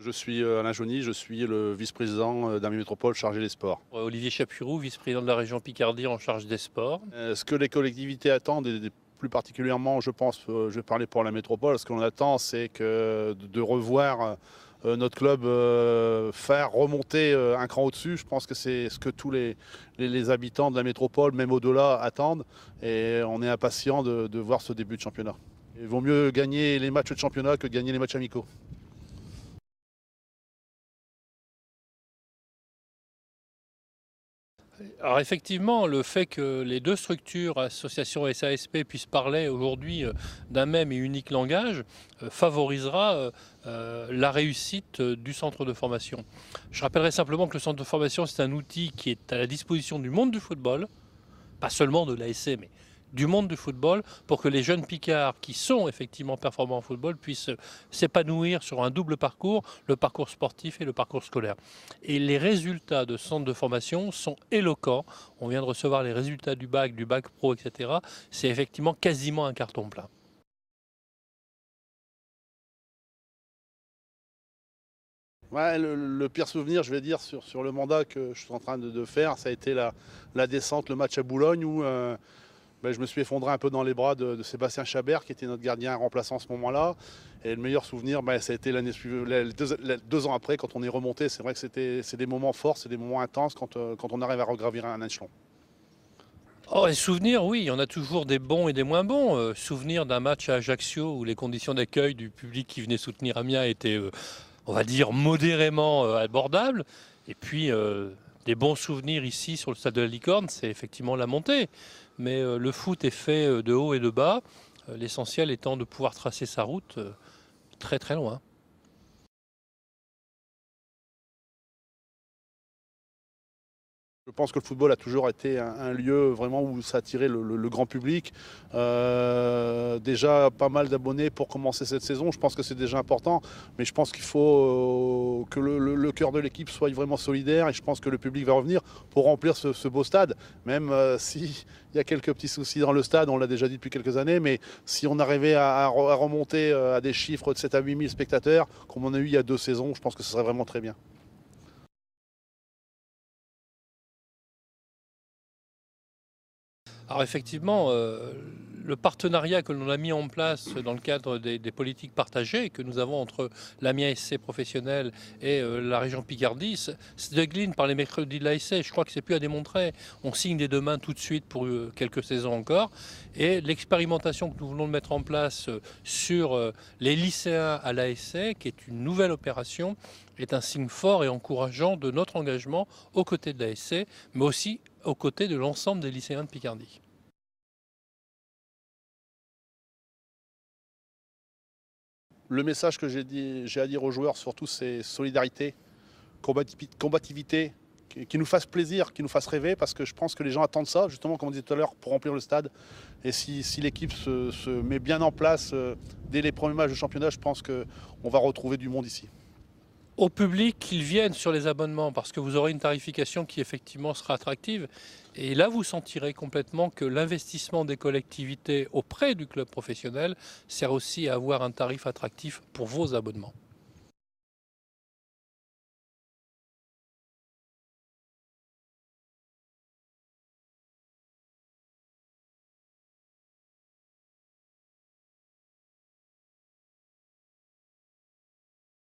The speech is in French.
Je suis Alain Joly, je suis le vice-président d'Amiens Métropole chargé des sports. Olivier Chapurou, vice-président de la région Picardie en charge des sports. Ce que les collectivités attendent, et plus particulièrement, je pense, je vais parler pour la métropole, ce qu'on attend, c'est de revoir notre club faire remonter un cran au-dessus. Je pense que c'est ce que tous les habitants de la métropole, même au-delà, attendent. Et on est impatient de voir ce début de championnat. Il vaut mieux gagner les matchs de championnat que de gagner les matchs amicaux. Alors effectivement, le fait que les deux structures, association et SASP, puissent parler aujourd'hui d'un même et unique langage, favorisera la réussite du centre de formation. Je rappellerai simplement que le centre de formation, c'est un outil qui est à la disposition du monde du football, pas seulement de l'ASC, mais du monde du football, pour que les jeunes Picards qui sont effectivement performants en football puissent s'épanouir sur un double parcours, le parcours sportif et le parcours scolaire. Et les résultats de centre de formation sont éloquents. On vient de recevoir les résultats du bac pro, etc. C'est effectivement quasiment un carton plein. Ouais, le pire souvenir, je vais dire, sur le mandat que je suis en train de faire, ça a été la descente, le match à Boulogne où je me suis effondré un peu dans les bras de Sébastien Chabert, qui était notre gardien remplaçant à ce moment-là. Et le meilleur souvenir, ça a été l'année suivante, deux ans après, quand on est remonté. C'est vrai que c'est des moments forts, c'est des moments intenses quand on arrive à regravir un échelon. Oh, les souvenirs, oui, il y en a toujours des bons et des moins bons. Souvenir d'un match à Ajaccio où les conditions d'accueil du public qui venait soutenir Amiens étaient, on va dire, modérément abordables. Et puis, des bons souvenirs ici sur le stade de la Licorne, c'est effectivement la montée. Mais le foot est fait de haut et de bas, l'essentiel étant de pouvoir tracer sa route très très loin. Je pense que le football a toujours été un lieu vraiment où ça attirait le grand public. Déjà pas mal d'abonnés pour commencer cette saison, je pense que c'est déjà important, mais je pense qu'il faut que le cœur de l'équipe soit vraiment solidaire et je pense que le public va revenir pour remplir ce beau stade, même s'il y a quelques petits soucis dans le stade, on l'a déjà dit depuis quelques années, mais si on arrivait à remonter à des chiffres de 7 à 8 000 spectateurs, comme on a eu il y a 2 saisons, je pense que ce serait vraiment très bien. Alors effectivement, le partenariat que l'on a mis en place dans le cadre des politiques partagées que nous avons entre l'Amiens SC professionnel et la région Picardie se décline par les mercredis de l'ASC. Je crois que c'est plus à démontrer. On signe dès demain tout de suite pour quelques saisons encore. Et l'expérimentation que nous voulons mettre en place sur les lycéens à l'ASC, qui est une nouvelle opération, est un signe fort et encourageant de notre engagement aux côtés de l'ASC, mais aussi aux côtés de l'ensemble des lycéens de Picardie. Le message que j'ai à dire aux joueurs surtout, c'est solidarité, combativité, qui nous fasse plaisir, qui nous fasse rêver, parce que je pense que les gens attendent ça, justement, comme on disait tout à l'heure, pour remplir le stade. Et si l'équipe se met bien en place dès les premiers matchs de championnat, je pense qu'on va retrouver du monde ici. Au public qu'ils viennent sur les abonnements parce que vous aurez une tarification qui effectivement sera attractive. Et là, vous sentirez complètement que l'investissement des collectivités auprès du club professionnel sert aussi à avoir un tarif attractif pour vos abonnements.